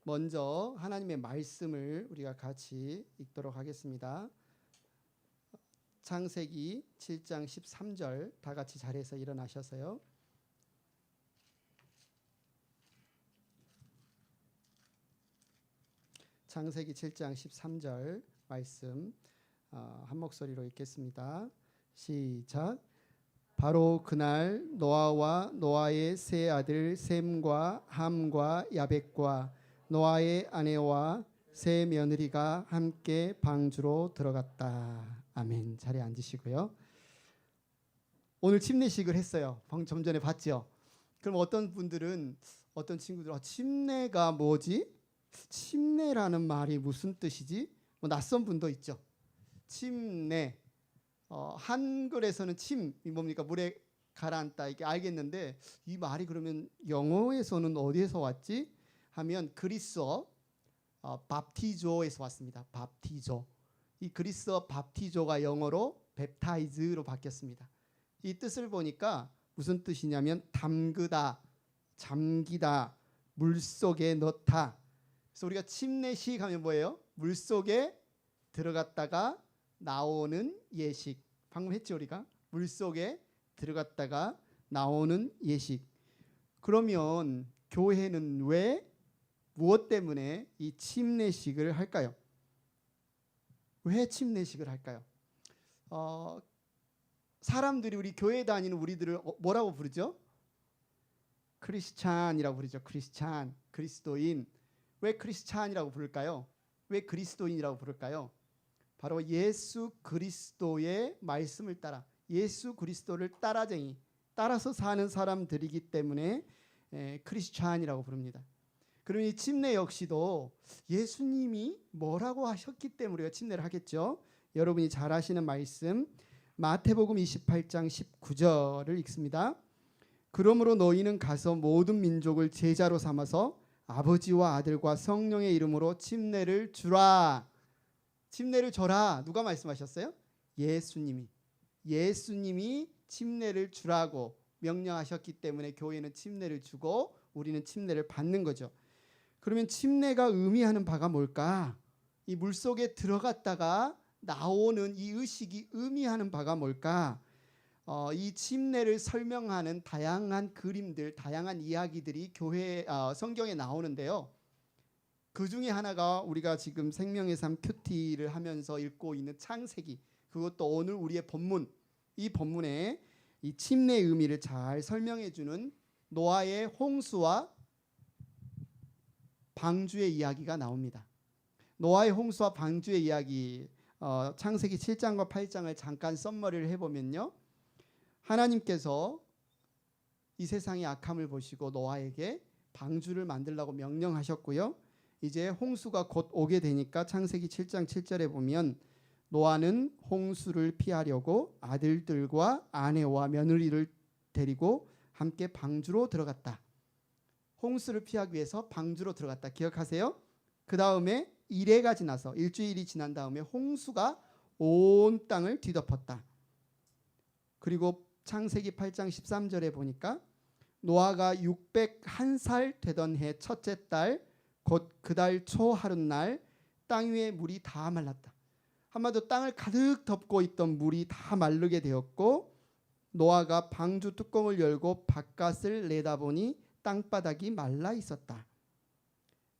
먼저 하나님의 말씀을 우리가 같이 읽도록 하겠습니다. 창세기 7장 13절 다 같이 자리에서 일어나셔서요. 창세기 7장 13절 말씀 한 목소리로 읽겠습니다. 시작. 바로 그날 노아와 노아의 세 아들 셈과 함과 야벳과 노아의 아내와 세 며느리가 함께 방주로 들어갔다. 아멘. 자리에 앉으시고요. 오늘 침례식을 했어요. 좀 전에 봤죠. 그럼 어떤 분들은 어떤 친구들 침례가 뭐지? 침례라는 말이 무슨 뜻이지? 뭐 낯선 분도 있죠. 침례. 한글에서는 침이 뭡니까? 물에 가라앉다 이게 알겠는데 이 말이 그러면 영어에서는 어디에서 왔지? 하면 그리스어 밥티조에서 왔습니다. 밥티조. 이 그리스어 밥티조가 영어로 웹타이즈로 바뀌었습니다. 이 뜻을 보니까 무슨 뜻이냐면 담그다, 잠기다, 물속에 넣다. 그래서 우리가 침례식 하면 뭐예요? 물속에 들어갔다가 나오는 예식. 방금 했죠, 우리가? 물속에 들어갔다가 나오는 예식. 그러면 교회는 왜 무엇 때문에 이 침례식을 할까요? 왜 침례식을 할까요? 사람들이 우리 교회 다니는 우리들을 뭐라고 부르죠? 크리스찬이라고 부르죠. 크리스찬, 그리스도인. 왜 크리스찬이라고 부를까요? 왜 그리스도인이라고 부를까요? 바로 예수 그리스도의 말씀을 따라 예수 그리스도를 따라서 사는 사람들이기 때문에 크리스찬이라고 부릅니다. 그러면 이 침례 역시도 예수님이 뭐라고 하셨기 때문에 우리가 침례를 하겠죠. 여러분이 잘 아시는 말씀 마태복음 28장 19절을 읽습니다. 그러므로 너희는 가서 모든 민족을 제자로 삼아서 아버지와 아들과 성령의 이름으로 침례를 주라. 침례를 줘라. 누가 말씀하셨어요? 예수님이 침례를 주라고 명령하셨기 때문에 교회는 침례를 주고 우리는 침례를 받는 거죠. 그러면 침례가 의미하는 바가 뭘까? 이 물속에 들어갔다가 나오는 이 의식이 의미하는 바가 뭘까? 이 침례를 설명하는 다양한 그림들, 다양한 이야기들이 성경에 나오는데요. 그 중에 하나가 우리가 지금 생명의 삶 큐티를 하면서 읽고 있는 창세기, 그것도 오늘 우리의 본문, 이 본문에 이 침례의 의미를 잘 설명해 주는 노아의 홍수와 방주의 이야기가 나옵니다. 노아의 홍수와 방주의 이야기, 창세기 7장과 8장을 잠깐 썸머리를 해보면요. 하나님께서 이 세상의 악함을 보시고 노아에게 방주를 만들라고 명령하셨고요. 이제 홍수가 곧 오게 되니까 창세기 7장 7절에 보면 노아는 홍수를 피하려고 아들들과 아내와 며느리를 데리고 함께 방주로 들어갔다. 홍수를 피하기 위해서 방주로 들어갔다. 기억하세요? 그 다음에 일해가 지나서 일주일이 지난 다음에 홍수가 온 땅을 뒤덮었다. 그리고 창세기 8장 13절에 보니까 노아가 601살 되던 해 첫째 달 곧 그 달 초 하룻날 땅 위에 물이 다 말랐다. 한마디로 땅을 가득 덮고 있던 물이 다 마르게 되었고 노아가 방주 뚜껑을 열고 바깥을 내다보니 땅바닥이 말라 있었다.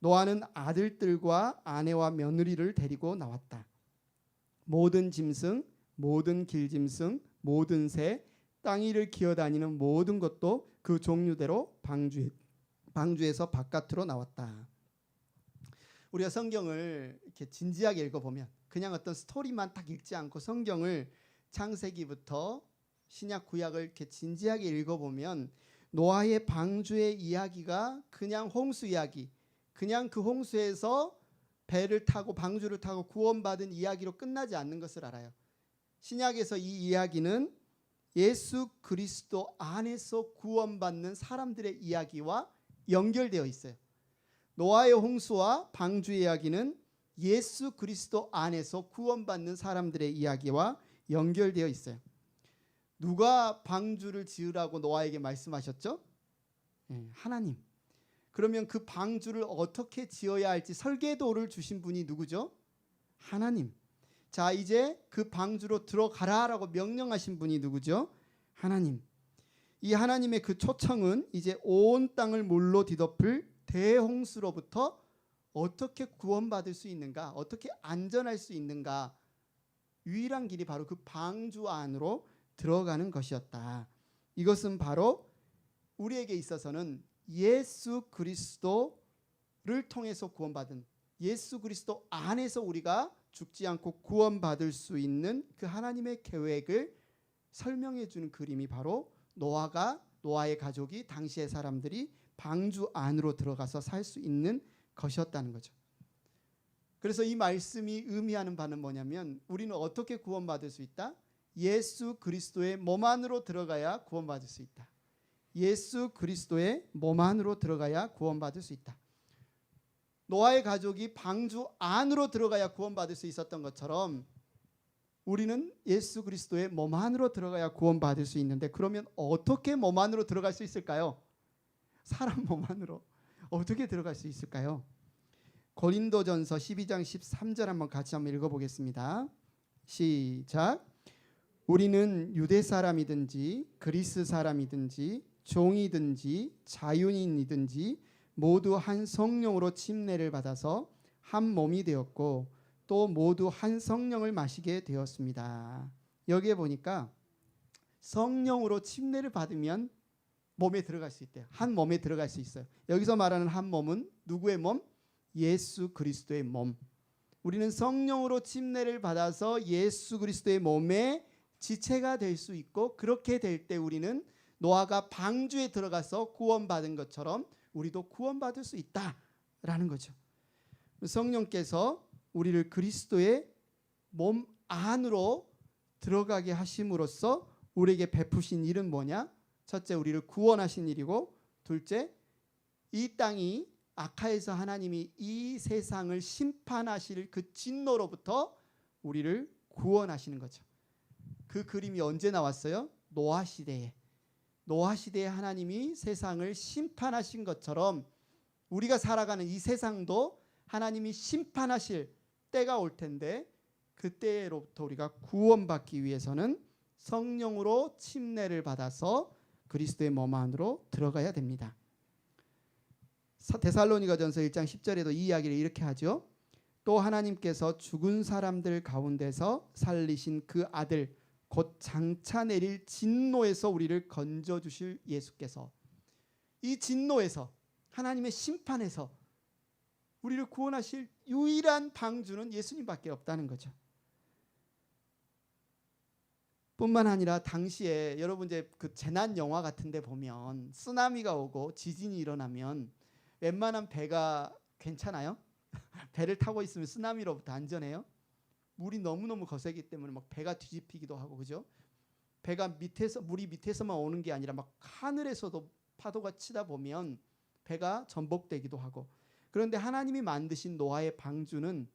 노아는 아들들과 아내와 며느리를 데리고 나왔다. 모든 짐승, 모든 길짐승, 모든 새, 땅 위를 기어다니는 모든 것도 그 종류대로 방주에서 바깥으로 나왔다. 우리가 성경을 이렇게 진지하게 읽어보면 그냥 어떤 스토리만 딱 읽지 않고 성경을 창세기부터 신약 구약을 이렇게 진지하게 읽어보면 노아의 방주의 이야기가 그냥 홍수 이야기, 그냥 그 홍수에서 배를 타고 방주를 타고 구원받은 이야기로 끝나지 않는 것을 알아요. 신약에서 이 이야기는 예수 그리스도 안에서 구원받는 사람들의 이야기와 연결되어 있어요. 노아의 홍수와 방주의 이야기는 예수 그리스도 안에서 구원받는 사람들의 이야기와 연결되어 있어요. 누가 방주를 지으라고 노아에게 말씀하셨죠? 하나님. 그러면 그 방주를 어떻게 지어야 할지 설계도를 주신 분이 누구죠? 하나님. 자, 이제 그 방주로 들어가라라고 명령하신 분이 누구죠? 하나님. 이 하나님의 그 초청은 이제 온 땅을 물로 뒤덮을 대홍수로부터 어떻게 구원받을 수 있는가, 어떻게 안전할 수 있는가, 유일한 길이 바로 그 방주 안으로 들어가는 것이었다. 이것은 바로 우리에게 있어서는 예수 그리스도를 통해서 구원받은, 예수 그리스도 안에서 우리가 죽지 않고 구원받을 수 있는 그 하나님의 계획을 설명해 주는 그림이 바로 노아의 가족이, 당시의 사람들이 방주 안으로 들어가서 살 수 있는 것이었다는 거죠. 그래서 이 말씀이 의미하는 바는 뭐냐면, 우리는 어떻게 구원받을 수 있다? 예수 그리스도의 몸 안으로 들어가야 구원받을 수 있다. 예수 그리스도의 몸 안으로 들어가야 구원받을 수 있다. 노아의 가족이 방주 안으로 들어가야 구원받을 수 있었던 것처럼 우리는 예수 그리스도의 몸 안으로 들어가야 구원받을 수 있는데, 그러면 어떻게 몸 안으로 들어갈 수 있을까요? 사람 몸 안으로 어떻게 들어갈 수 있을까요? 고린도전서 12장 13절 한번 읽어보겠습니다. 시작. 우리는 유대 사람이든지 그리스 사람이든지 종이든지 자유인이든지 모두 한 성령으로 침례를 받아서 한 몸이 되었고 또 모두 한 성령을 마시게 되었습니다. 여기에 보니까 성령으로 침례를 받으면 몸에 들어갈 수 있대요. 한 몸에 들어갈 수 있어요. 여기서 말하는 한 몸은 누구의 몸? 예수 그리스도의 몸. 우리는 성령으로 침례를 받아서 예수 그리스도의 몸에 지체가 될 수 있고, 그렇게 될 때 우리는 노아가 방주에 들어가서 구원받은 것처럼 우리도 구원받을 수 있다라는 거죠. 성령께서 우리를 그리스도의 몸 안으로 들어가게 하심으로써 우리에게 베푸신 일은 뭐냐? 첫째, 우리를 구원하신 일이고, 둘째, 이 땅이 아카에서 하나님이 이 세상을 심판하실 그 진노로부터 우리를 구원하시는 거죠. 그 그림이 언제 나왔어요? 노아 시대에. 노아 시대에 하나님이 세상을 심판하신 것처럼 우리가 살아가는 이 세상도 하나님이 심판하실 때가 올 텐데, 그때로부터 우리가 구원받기 위해서는 성령으로 침례를 받아서 그리스도의 몸 안으로 들어가야 됩니다. 데살로니가전서 1장 10절에도 이 이야기를 이렇게 하죠. 또 하나님께서 죽은 사람들 가운데서 살리신 그 아들 곧 장차 내릴 진노에서 우리를 건져주실 예수께서, 이 진노에서, 하나님의 심판에서 우리를 구원하실 유일한 방주는 예수님밖에 없다는 거죠. 뿐만 아니라 당시에 여러분 이제 그 재난 영화 같은 데 보면 쓰나미가 오고 지진이 일어나면 웬만한 배가 괜찮아요? 배를 타고 있으면 쓰나미로부터 안전해요? 물이 너무너무 거세기 때문에 막 배가 뒤집히기도 하고, 그죠? 배가 물이 밑에서만 오는 게 아니라 막 하늘에서도 파도가 치다 보면 배가 전복되기도 하고. 그런데 하나님이 만드신 노아의 방주는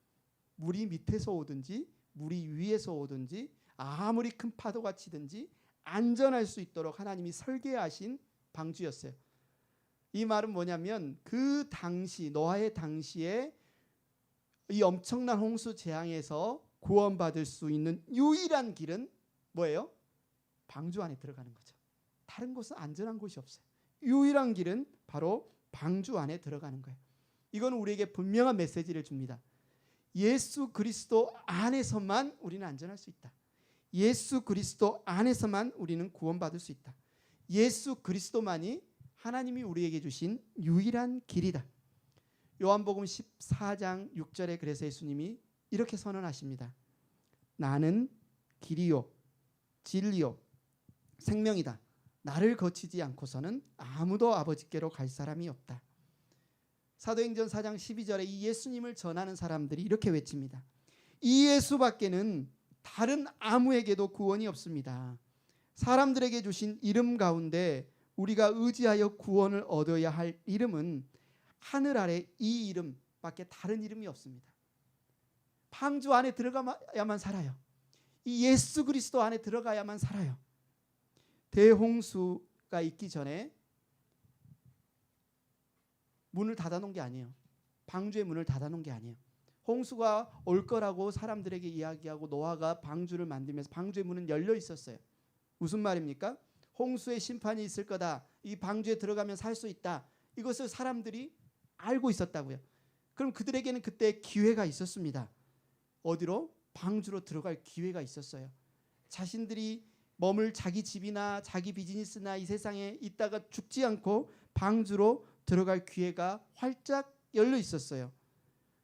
물이 밑에서 오든지 물이 위에서 오든지 아무리 큰 파도가 치든지 안전할 수 있도록 하나님이 설계하신 방주였어요. 이 말은 뭐냐면, 그 당시 노아의 당시에 이 엄청난 홍수 재앙에서 구원받을 수 있는 유일한 길은 뭐예요? 방주 안에 들어가는 거죠. 다른 곳은 안전한 곳이 없어요. 유일한 길은 바로 방주 안에 들어가는 거예요. 이건 우리에게 분명한 메시지를 줍니다. 예수 그리스도 안에서만 우리는 안전할 수 있다. 예수 그리스도 안에서만 우리는 구원받을 수 있다. 예수 그리스도만이 하나님이 우리에게 주신 유일한 길이다. 요한복음 14장 6절에 그래서 예수님이 이렇게 선언하십니다. 나는 길이요 진리요 생명이다. 나를 거치지 않고서는 아무도 아버지께로 갈 사람이 없다. 사도행전 4장 12절에 이 예수님을 전하는 사람들이 이렇게 외칩니다. 이 예수밖에는 다른 아무에게도 구원이 없습니다. 사람들에게 주신 이름 가운데 우리가 의지하여 구원을 얻어야 할 이름은 하늘 아래 이 이름밖에 다른 이름이 없습니다. 방주 안에 들어가야만 살아요. 이 예수 그리스도 안에 들어가야만 살아요. 대홍수가 있기 전에 문을 닫아놓은 게 아니에요. 방주의 문을 닫아놓은 게 아니에요. 홍수가 올 거라고 사람들에게 이야기하고 노아가 방주를 만들면서 방주의 문은 열려 있었어요. 무슨 말입니까? 홍수의 심판이 있을 거다. 이 방주에 들어가면 살 수 있다. 이것을 사람들이 알고 있었다고요. 그럼 그들에게는 그때 기회가 있었습니다. 어디로? 방주로 들어갈 기회가 있었어요. 자신들이 머물 자기 집이나 자기 비즈니스나 이 세상에 있다가 죽지 않고 방주로 들어갈 기회가 활짝 열려 있었어요.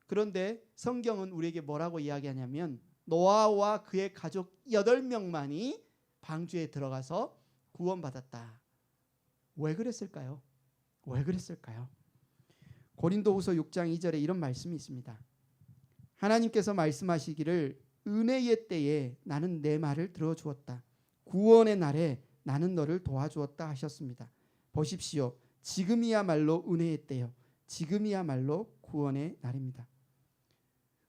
그런데 성경은 우리에게 뭐라고 이야기하냐면 노아와 그의 가족 8명만이 방주에 들어가서 구원받았다. 왜 그랬을까요? 왜 그랬을까요? 고린도후서 6장 2절에 이런 말씀이 있습니다. 하나님께서 말씀하시기를 은혜의 때에 나는 내 말을 들어주었다. 구원의 날에 나는 너를 도와주었다 하셨습니다. 보십시오. 지금이야말로 은혜의 때요. 지금이야말로 구원의 날입니다.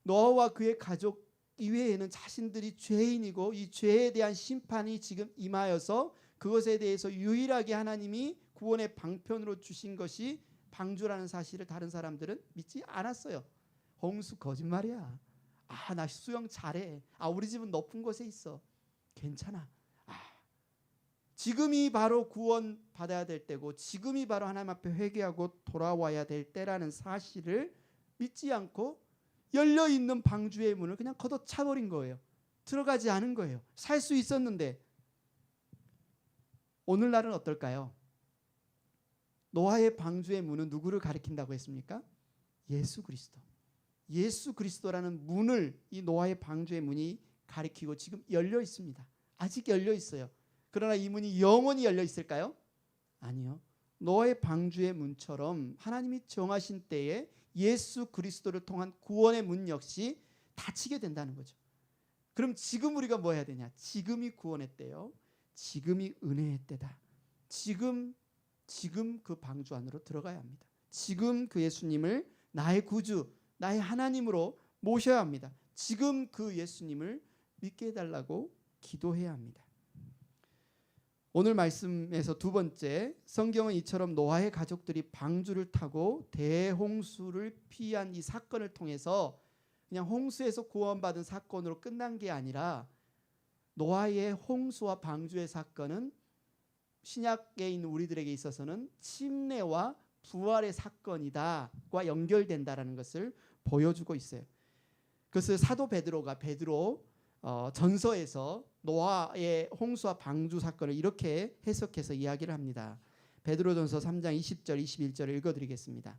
노아와 그의 가족 이외에는 자신들이 죄인이고 이 죄에 대한 심판이 지금 임하여서 그것에 대해서 유일하게 하나님이 구원의 방편으로 주신 것이 방주라는 사실을 다른 사람들은 믿지 않았어요. 홍수 거짓말이야. 아, 나 수영 잘해. 아, 우리 집은 높은 곳에 있어. 괜찮아. 지금이 바로 구원 받아야 될 때고 지금이 바로 하나님 앞에 회개하고 돌아와야 될 때라는 사실을 믿지 않고 열려있는 방주의 문을 그냥 걷어차버린 거예요. 들어가지 않은 거예요. 살 수 있었는데. 오늘날은 어떨까요? 노아의 방주의 문은 누구를 가리킨다고 했습니까? 예수 그리스도. 예수 그리스도라는 문을 이 노아의 방주의 문이 가리키고 지금 열려 있습니다. 아직 열려 있어요. 그러나 이 문이 영원히 열려 있을까요? 아니요. 노아의 방주의 문처럼 하나님이 정하신 때에 예수 그리스도를 통한 구원의 문 역시 닫히게 된다는 거죠. 그럼 지금 우리가 뭐 해야 되냐? 지금이 구원의 때요. 지금이 은혜의 때다. 지금 그 방주 안으로 들어가야 합니다. 지금 그 예수님을 나의 구주, 나의 하나님으로 모셔야 합니다. 지금 그 예수님을 믿게 해달라고 기도해야 합니다. 오늘 말씀에서 두 번째, 성경은 이처럼 노아의 가족들이 방주를 타고 대홍수를 피한 이 사건을 통해서 그냥 홍수에서 구원받은 사건으로 끝난 게 아니라 노아의 홍수와 방주의 사건은 신약에 있는 우리들에게 있어서는 침례와 부활의 사건이다와 연결된다라는 것을 보여주고 있어요. 그것을 사도 베드로가 전서에서 노아의 홍수와 방주 사건을 이렇게 해석해서 이야기를 합니다. 베드로전서 3장 20절 21절을 읽어드리겠습니다.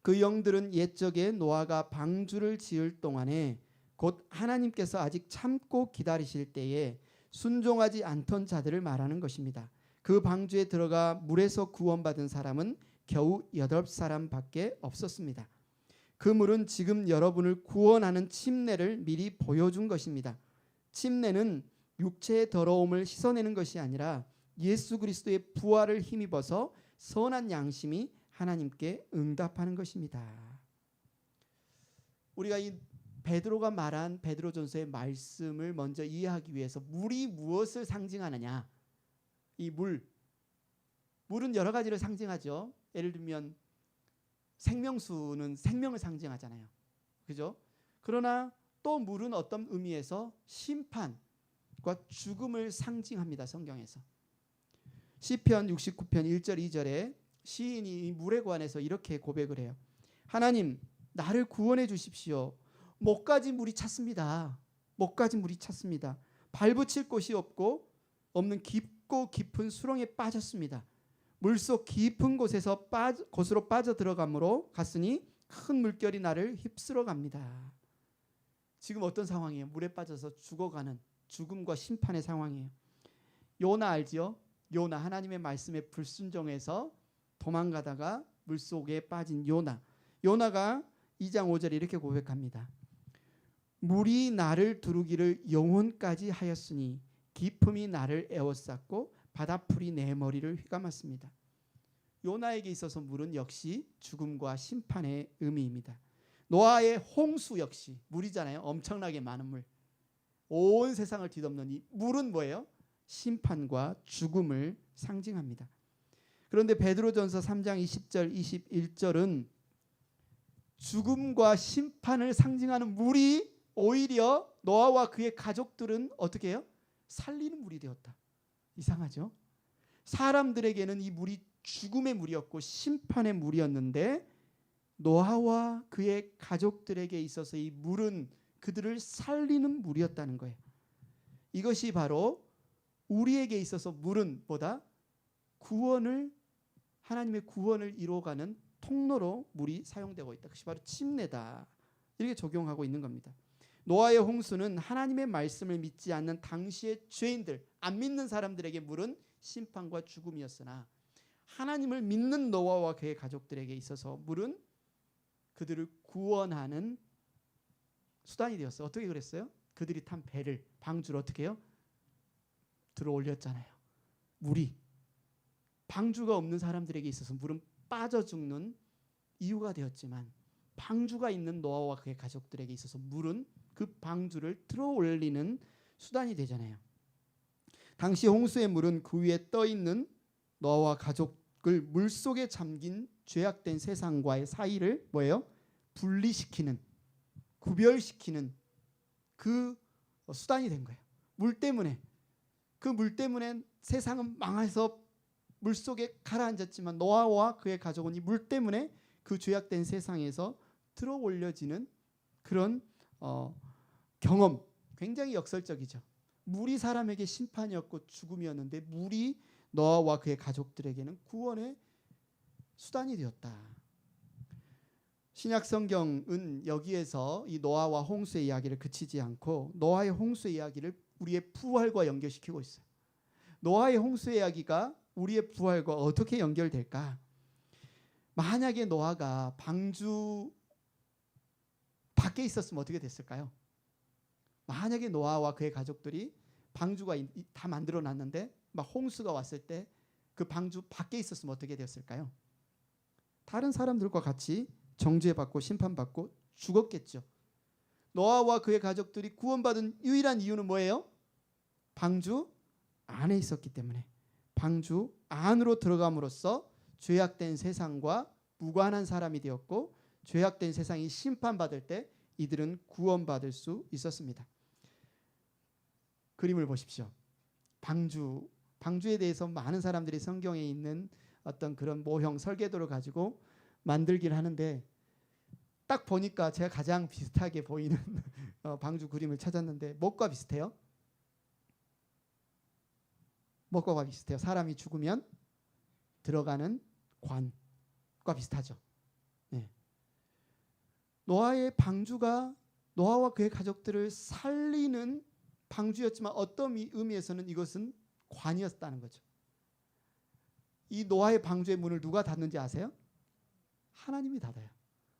그 영들은 옛적에 노아가 방주를 지을 동안에 곧 하나님께서 아직 참고 기다리실 때에 순종하지 않던 자들을 말하는 것입니다. 그 방주에 들어가 물에서 구원받은 사람은 겨우 8사람밖에 없었습니다. 그 물은 지금 여러분을 구원하는 침례를 미리 보여준 것입니다. 침례는 육체의 더러움을 씻어내는 것이 아니라 예수 그리스도의 부활을 힘입어서 선한 양심이 하나님께 응답하는 것입니다. 우리가 이 베드로가 말한 베드로전서의 말씀을 먼저 이해하기 위해서 물이 무엇을 상징하느냐? 이 물은 여러 가지를 상징하죠. 예를 들면 생명수는 생명을 상징하잖아요. 그죠? 그러나 또 물은 어떤 의미에서 심판과 죽음을 상징합니다. 성경에서. 시편 69편 1절 2절에 시인이 이 물에 관해서 이렇게 고백을 해요. 하나님, 나를 구원해 주십시오. 목까지 물이 찼습니다. 목까지 물이 찼습니다. 발붙일 곳이 없는 깊고 깊은 수렁에 빠졌습니다. 물속 깊은 곳으로 빠져 들어가므로 갔으니 큰 물결이 나를 휩쓸어 갑니다. 지금 어떤 상황이에요? 물에 빠져서 죽어가는 죽음과 심판의 상황이에요. 요나 알지요? 요나, 하나님의 말씀에 불순종해서 도망가다가 물속에 빠진 요나가 2장 5절에 이렇게 고백합니다. 물이 나를 두르기를 영혼까지 하였으니 깊음이 나를 에워쌌고 바다풀이 내 머리를 휘감았습니다. 요나에게 있어서 물은 역시 죽음과 심판의 의미입니다. 노아의 홍수 역시 물이잖아요. 엄청나게 많은 물. 온 세상을 뒤덮는 이 물은 뭐예요? 심판과 죽음을 상징합니다. 그런데 베드로전서 3장 20절 21절은 죽음과 심판을 상징하는 물이 오히려 노아와 그의 가족들은 어떻게 해요? 살리는 물이 되었다. 이상하죠? 사람들에게는 이 물이 죽음의 물이었고 심판의 물이었는데 노아와 그의 가족들에게 있어서 이 물은 그들을 살리는 물이었다는 거예요. 이것이 바로 우리에게 있어서 물은 뭐다? 하나님의 구원을 이루어가는 통로로 물이 사용되고 있다. 그것이 바로 침례다. 이렇게 적용하고 있는 겁니다. 노아의 홍수는 하나님의 말씀을 믿지 않는 당시의 죄인들, 안 믿는 사람들에게 물은 심판과 죽음이었으나 하나님을 믿는 노아와 그의 가족들에게 있어서 물은 그들을 구원하는 수단이 되었어요. 어떻게 그랬어요? 그들이 탄 배를, 방주를 어떻게 해요? 들어 올렸잖아요. 물이 방주가 없는 사람들에게 있어서 물은 빠져 죽는 이유가 되었지만 방주가 있는 노아와 그의 가족들에게 있어서 물은 그 방주를 들어 올리는 수단이 되잖아요. 당시 홍수의 물은 그 위에 떠 있는 노아와 가족을 물속에 잠긴 죄악된 세상과의 사이를 뭐예요? 분리시키는, 구별시키는 그 수단이 된 거예요. 물 때문에, 그 물 때문에 세상은 망해서 물속에 가라앉았지만 노아와 그의 가족은 이 물 때문에 그 죄악된 세상에서 들어 올려지는 그런 경험, 굉장히 역설적이죠. 물이 사람에게 심판이었고 죽음이었는데 물이 노아와 그의 가족들에게는 구원의 수단이 되었다. 신약 성경은 여기에서 이 노아와 홍수의 이야기를 그치지 않고 노아의 홍수의 이야기를 우리의 부활과 연결시키고 있어요. 노아의 홍수의 이야기가 우리의 부활과 어떻게 연결될까? 만약에 노아가 방주 밖에 있었으면 어떻게 됐을까요? 만약에 노아와 그의 가족들이 방주가 다 만들어 놨는데 막 홍수가 왔을 때 그 방주 밖에 있었으면 어떻게 되었을까요? 다른 사람들과 같이 정죄받고 심판받고 죽었겠죠. 노아와 그의 가족들이 구원받은 유일한 이유는 뭐예요? 방주 안에 있었기 때문에. 방주 안으로 들어감으로써 죄악된 세상과 무관한 사람이 되었고 죄악된 세상이 심판받을 때 이들은 구원받을 수 있었습니다. 그림을 보십시오. 방주에 대해서 많은 사람들이 성경에 있는 어떤 그런 모형 설계도를 가지고 만들긴 하는데 딱 보니까 제가 가장 비슷하게 보이는 방주 그림을 찾았는데 뭐과 비슷해요? 뭐과 비슷해요? 사람이 죽으면 들어가는 관과 비슷하죠. 네. 노아의 방주가 노아와 그의 가족들을 살리는 방주였지만 어떤 의미에서는 이것은 관이었다는 거죠. 이 노아의 방주의 문을 누가 닫는지 아세요? 하나님이 닫아요.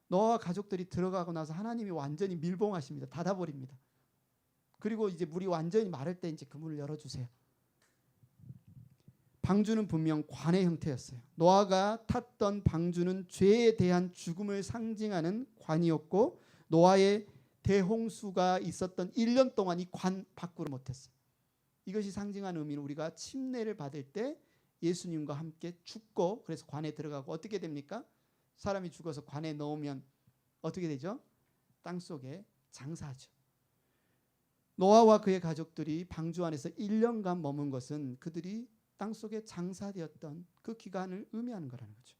노아와 가족들이 들어가고 나서 하나님이 완전히 밀봉하십니다. 닫아버립니다. 그리고 이제 물이 완전히 마를 때 이제 그 문을 열어주세요. 방주는 분명 관의 형태였어요. 노아가 탔던 방주는 죄에 대한 죽음을 상징하는 관이었고 노아의 대홍수가 있었던 1년 동안 이 관 밖으로 못했어요. 이것이 상징하는 의미는 우리가 침례를 받을 때 예수님과 함께 죽고 그래서 관에 들어가고 어떻게 됩니까? 사람이 죽어서 관에 넣으면 어떻게 되죠? 땅속에 장사하죠. 노아와 그의 가족들이 방주 안에서 1년간 머문 것은 그들이 땅속에 장사되었던 그 기간을 의미하는 거라는 거죠.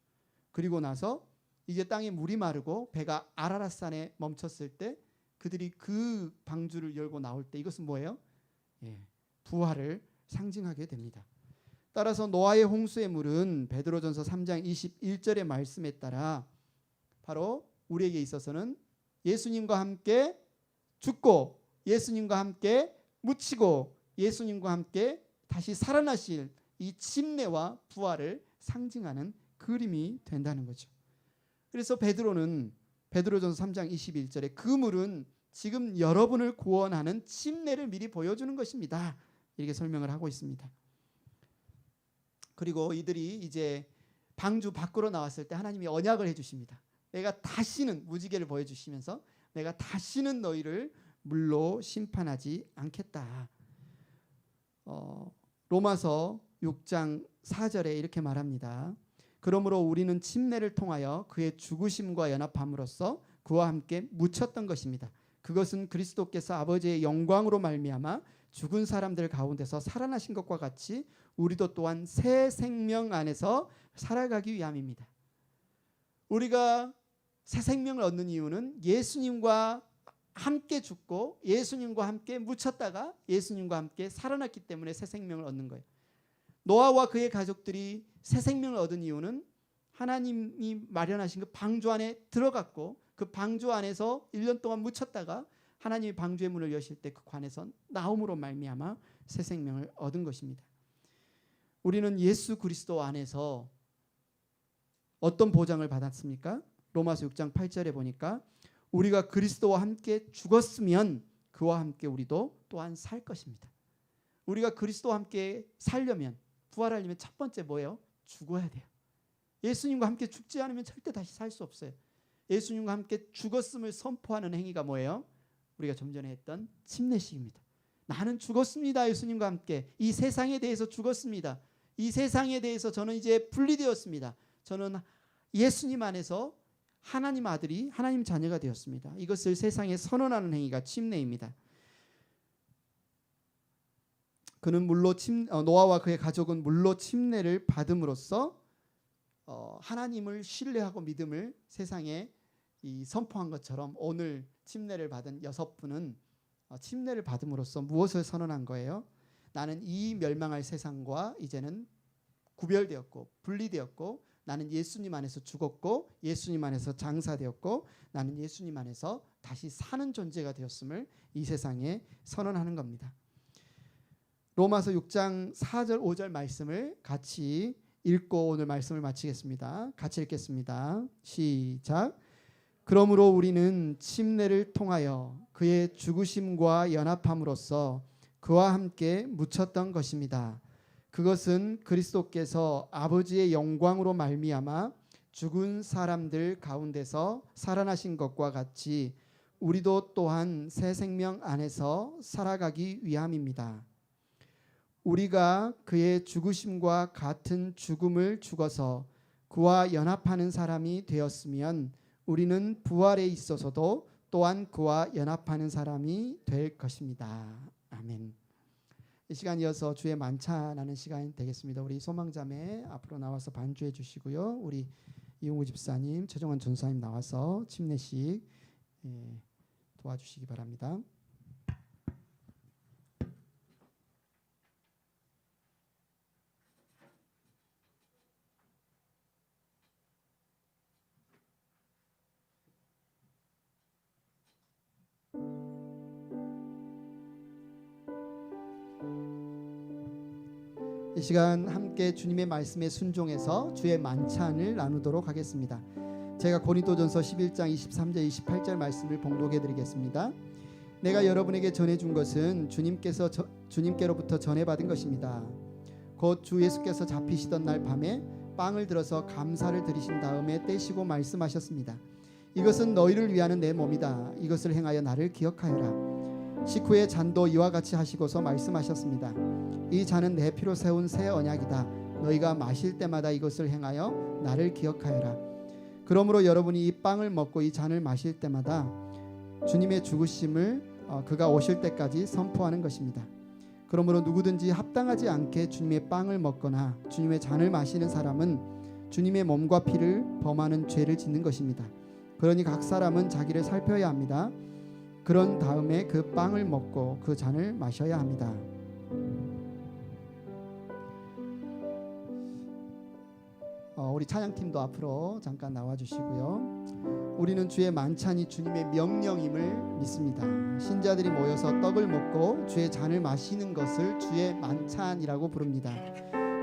그리고 나서 이제 땅에 물이 마르고 배가 아라랏산에 멈췄을 때 그들이 그 방주를 열고 나올 때 이것은 뭐예요? 부활을 상징하게 됩니다. 따라서 노아의 홍수의 물은 베드로전서 3장 21절의 말씀에 따라 바로 우리에게 있어서는 예수님과 함께 죽고 예수님과 함께 묻히고 예수님과 함께 다시 살아나실 이 침례와 부활을 상징하는 그림이 된다는 거죠. 그래서 베드로는 베드로전서 3장 21절에 그 물은 지금 여러분을 구원하는 침례를 미리 보여주는 것입니다. 이렇게 설명을 하고 있습니다. 그리고 이들이 이제 방주 밖으로 나왔을 때 하나님이 언약을 해주십니다. 내가 다시는 무지개를 보여주시면서 내가 다시는 너희를 물로 심판하지 않겠다. 로마서 6장 4절에 이렇게 말합니다. 그러므로 우리는 침례를 통하여 그의 죽으심과 연합함으로써 그와 함께 묻혔던 것입니다. 그것은 그리스도께서 아버지의 영광으로 말미암아 죽은 사람들 가운데서 살아나신 것과 같이 우리도 또한 새 생명 안에서 살아가기 위함입니다. 우리가 새 생명을 얻는 이유는 예수님과 함께 죽고 예수님과 함께 묻혔다가 예수님과 함께 살아났기 때문에 새 생명을 얻는 거예요. 노아와 그의 가족들이 새 생명을 얻은 이유는 하나님이 마련하신 그 방주 안에 들어갔고 그 방주 안에서 1년 동안 묻혔다가 하나님이 방주의 문을 여실 때 그 관에서 나옴으로 말미암아 새 생명을 얻은 것입니다. 우리는 예수 그리스도 안에서 어떤 보장을 받았습니까? 로마서 6장 8절에 보니까 우리가 그리스도와 함께 죽었으면 그와 함께 우리도 또한 살 것입니다. 우리가 그리스도와 함께 살려면, 부활하려면 첫 번째 뭐예요? 죽어야 돼요. 예수님과 함께 죽지 않으면 절대 다시 살 수 없어요. 예수님과 함께 죽었음을 선포하는 행위가 뭐예요? 우리가 좀 전에 했던 침례식입니다. 나는 죽었습니다. 예수님과 함께 이 세상에 대해서 죽었습니다. 이 세상에 대해서 저는 이제 분리되었습니다. 저는 예수님 안에서 하나님 아들이 하나님 자녀가 되었습니다. 이것을 세상에 선언하는 행위가 침례입니다. 그는 물로 노아와 그의 가족은 물로 침례를 받음으로써 하나님을 신뢰하고 믿음을 세상에 선포한 것처럼 오늘 침례를 받은 6분은 침례를 받음으로써 무엇을 선언한 거예요? 나는 이 멸망할 세상과 이제는 구별되었고 분리되었고 나는 예수님 안에서 죽었고 예수님 안에서 장사되었고 나는 예수님 안에서 다시 사는 존재가 되었음을 이 세상에 선언하는 겁니다. 로마서 6장 4절 5절 말씀을 같이 읽고 오늘 말씀을 마치겠습니다. 같이 읽겠습니다. 시작. 그러므로 우리는 침례를 통하여 그의 죽으심과 연합함으로써 그와 함께 묻혔던 것입니다. 그것은 그리스도께서 아버지의 영광으로 말미암아 죽은 사람들 가운데서 살아나신 것과 같이 우리도 또한 새 생명 안에서 살아가기 위함입니다. 우리가 그의 죽으심과 같은 죽음을 죽어서 그와 연합하는 사람이 되었으면 우리는 부활에 있어서도 또한 그와 연합하는 사람이 될 것입니다. 아멘. 이 시간 이어서 주의 만찬하는 시간이 되겠습니다. 우리 소망자매 앞으로 나와서 반주해 주시고요. 우리 이용우 집사님, 최종원 전사님 나와서 침례식 도와주시기 바랍니다. 이 시간 함께 주님의 말씀에 순종해서 주의 만찬을 나누도록 하겠습니다. 제가 고린도전서 11장 23절 28절 말씀을 봉독해 드리겠습니다. 내가 여러분에게 전해준 것은 주님께로부터 전해받은 것입니다. 곧 주 예수께서 잡히시던 날 밤에 빵을 들어서 감사를 드리신 다음에 떼시고 말씀하셨습니다. 이것은 너희를 위하는 내 몸이다. 이것을 행하여 나를 기억하여라. 식후에 잔도 이와 같이 하시고서 말씀하셨습니다. 이 잔은 내 피로 세운 새 언약이다. 너희가 마실 때마다 이것을 행하여 나를 기억하여라. 그러므로 여러분이 이 빵을 먹고 이 잔을 마실 때마다 주님의 죽으심을 그가 오실 때까지 선포하는 것입니다. 그러므로 누구든지 합당하지 않게 주님의 빵을 먹거나 주님의 잔을 마시는 사람은 주님의 몸과 피를 범하는 죄를 짓는 것입니다. 그러니 각 사람은 자기를 살펴야 합니다. 그런 다음에 그 빵을 먹고 그 잔을 마셔야 합니다. 우리 찬양팀도 앞으로 잠깐 나와주시고요. 우리는 주의 만찬이 주님의 명령임을 믿습니다. 신자들이 모여서 떡을 먹고 주의 잔을 마시는 것을 주의 만찬이라고 부릅니다.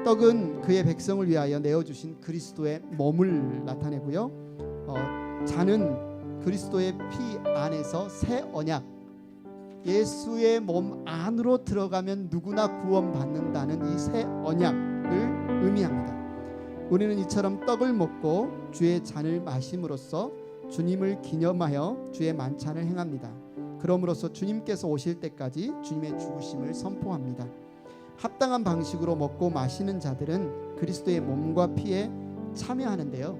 떡은 그의 백성을 위하여 내어주신 그리스도의 몸을 나타내고요. 잔은 그리스도의 피 안에서 새 언약, 예수의 몸 안으로 들어가면 누구나 구원받는다는 이 새 언약을 의미합니다. 우리는 이처럼 떡을 먹고 주의 잔을 마심으로써 주님을 기념하여 주의 만찬을 행합니다. 그러므로써 주님께서 오실 때까지 주님의 죽으심을 선포합니다. 합당한 방식으로 먹고 마시는 자들은 그리스도의 몸과 피에 참여하는데요.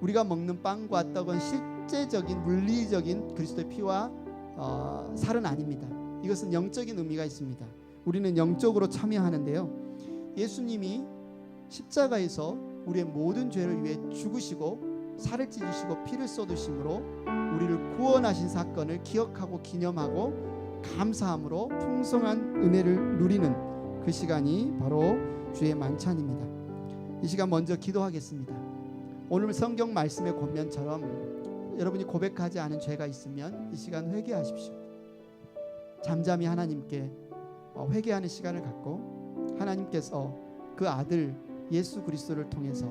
우리가 먹는 빵과 떡은 실제적인 물리적인 그리스도의 피와 살은 아닙니다. 이것은 영적인 의미가 있습니다. 우리는 영적으로 참여하는데요. 예수님이 십자가에서 우리의 모든 죄를 위해 죽으시고 살을 찢으시고 피를 쏟으심으로 우리를 구원하신 사건을 기억하고 기념하고 감사함으로 풍성한 은혜를 누리는 그 시간이 바로 주의 만찬입니다. 이 시간 먼저 기도하겠습니다. 오늘 성경 말씀의 권면처럼 여러분이 고백하지 않은 죄가 있으면 이 시간 회개하십시오. 잠잠히 하나님께 회개하는 시간을 갖고 하나님께서 그 아들 예수 그리스도를 통해서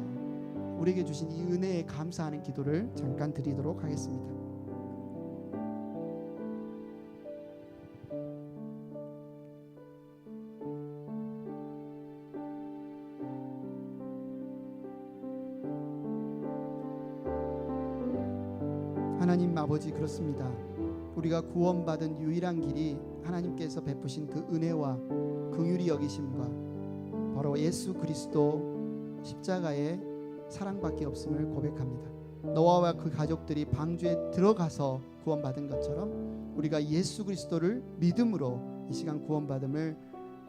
우리에게 주신 이 은혜에 감사하는 기도를 잠깐 드리도록 하겠습니다. 하나님 아버지, 그렇습니다. 우리가 구원받은 유일한 길이 하나님께서 베푸신 그 은혜와 긍휼히 여기심과 바로 예수 그리스도 십자가의 사랑밖에 없음을 고백합니다. 노아와 그 가족들이 방주에 들어가서 구원받은 것처럼 우리가 예수 그리스도를 믿음으로 이 시간 구원받음을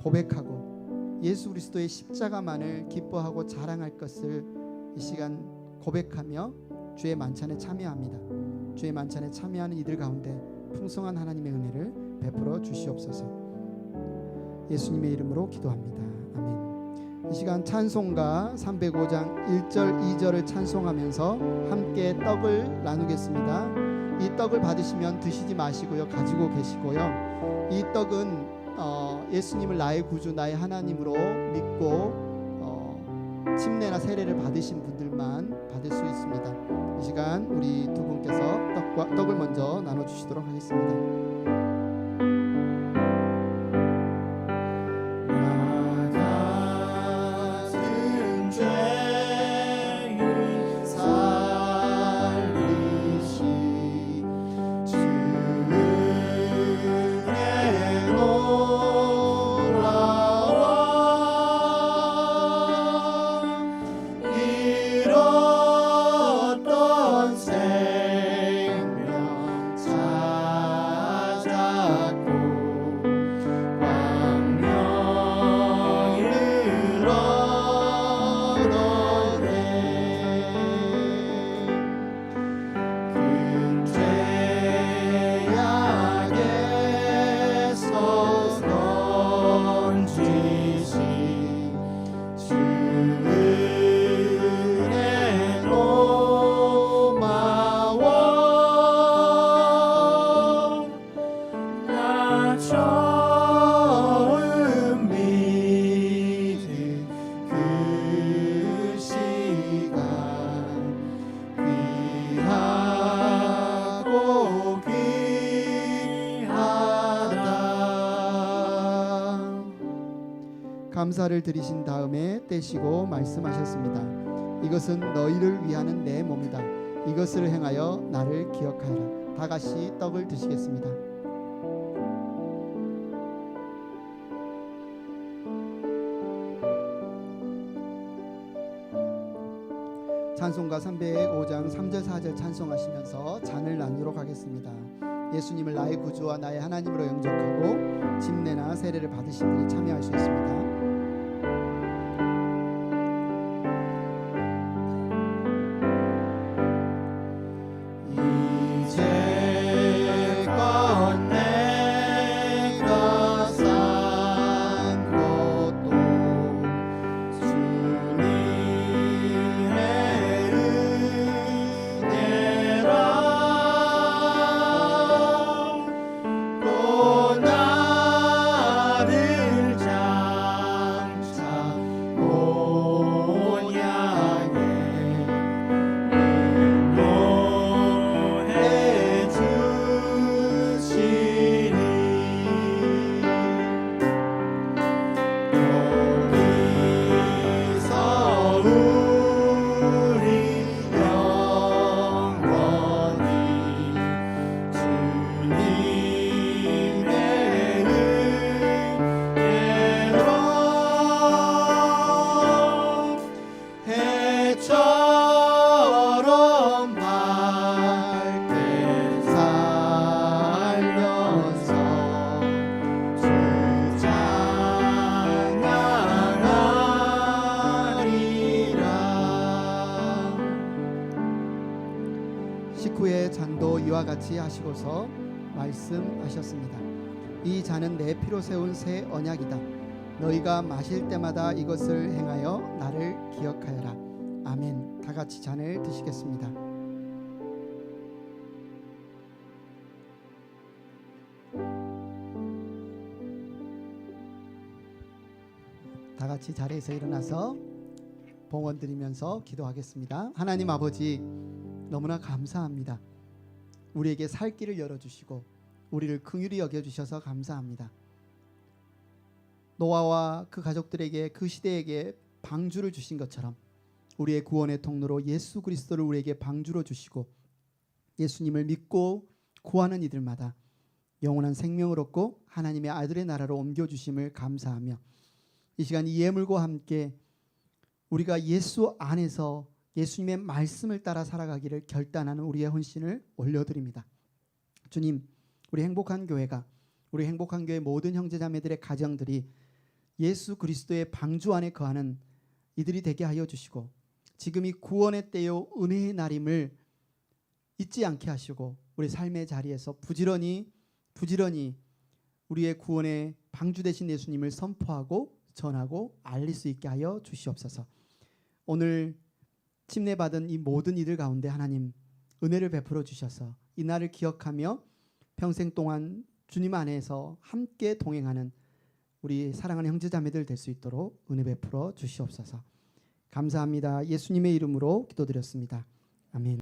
고백하고 예수 그리스도의 십자가만을 기뻐하고 자랑할 것을 이 시간 고백하며 주의 만찬에 참여합니다. 주의 만찬에 참여하는 이들 가운데 풍성한 하나님의 은혜를 베풀어 주시옵소서. 예수님의 이름으로 기도합니다. 아멘. 이 시간 찬송가 305장 1절 2절을 찬송하면서 함께 떡을 나누겠습니다. 이 떡을 받으시면 드시지 마시고요, 가지고 계시고요. 이 떡은 예수님을 나의 구주 나의 하나님으로 믿고 침례나 세례를 받으신 분들만 받을 수 있습니다. 이 시간 우리 두 분께서 떡을 먼저 나눠주시도록 하겠습니다. 감사를 드리신 다음에 떼시고 말씀하셨습니다. 이것은 너희를 위하는 내 몸이다. 이것을 행하여 나를 기억하라. 다 같이 떡을 드시겠습니다. 찬송가 305장 3절 4절 찬송하시면서 잔을 나누도록 하겠습니다. 예수님을 나의 구주와 나의 하나님으로 영접하고 침례나 세례를 받으신 분이 참여할 수 있습니다. 나를 잘 식후의 잔도 이와 같이 하시고서 말씀하셨습니다. 이 잔은 내 피로 세운 새 언약이다. 너희가 마실 때마다 이것을 행하여 나를 기억하여라. 아멘. 다 같이 잔을 드시겠습니다. 다 같이 자리에서 일어나서 봉헌 드리면서 기도하겠습니다. 하나님 아버지, 너무나 감사합니다. 우리에게 살 길을 열어주시고 우리를 긍휼히 여겨주셔서 감사합니다. 노아와 그 가족들에게, 그 시대에게 방주를 주신 것처럼 우리의 구원의 통로로 예수 그리스도를 우리에게 방주로 주시고 예수님을 믿고 구하는 이들마다 영원한 생명을 얻고 하나님의 아들의 나라로 옮겨주심을 감사하며 이 시간 이 예물과 함께 우리가 예수 안에서 예수님의 말씀을 따라 살아가기를 결단하는 우리의 헌신을 올려드립니다. 주님, 우리 행복한 교회가, 우리 행복한 교회 모든 형제자매들의 가정들이 예수 그리스도의 방주 안에 거하는 이들이 되게 하여 주시고 지금 이 구원의 때요 은혜의 날임을 잊지 않게 하시고 우리 삶의 자리에서 부지런히 우리의 구원의 방주 되신 예수님을 선포하고 전하고 알릴 수 있게 하여 주시옵소서. 오늘 침례받은 이 모든 이들 가운데 하나님 은혜를 베풀어 주셔서 이 날을 기억하며 평생 동안 주님 안에서 함께 동행하는 우리 사랑하는 형제자매들 될 수 있도록 은혜 베풀어 주시옵소서. 감사합니다. 예수님의 이름으로 기도드렸습니다. 아멘.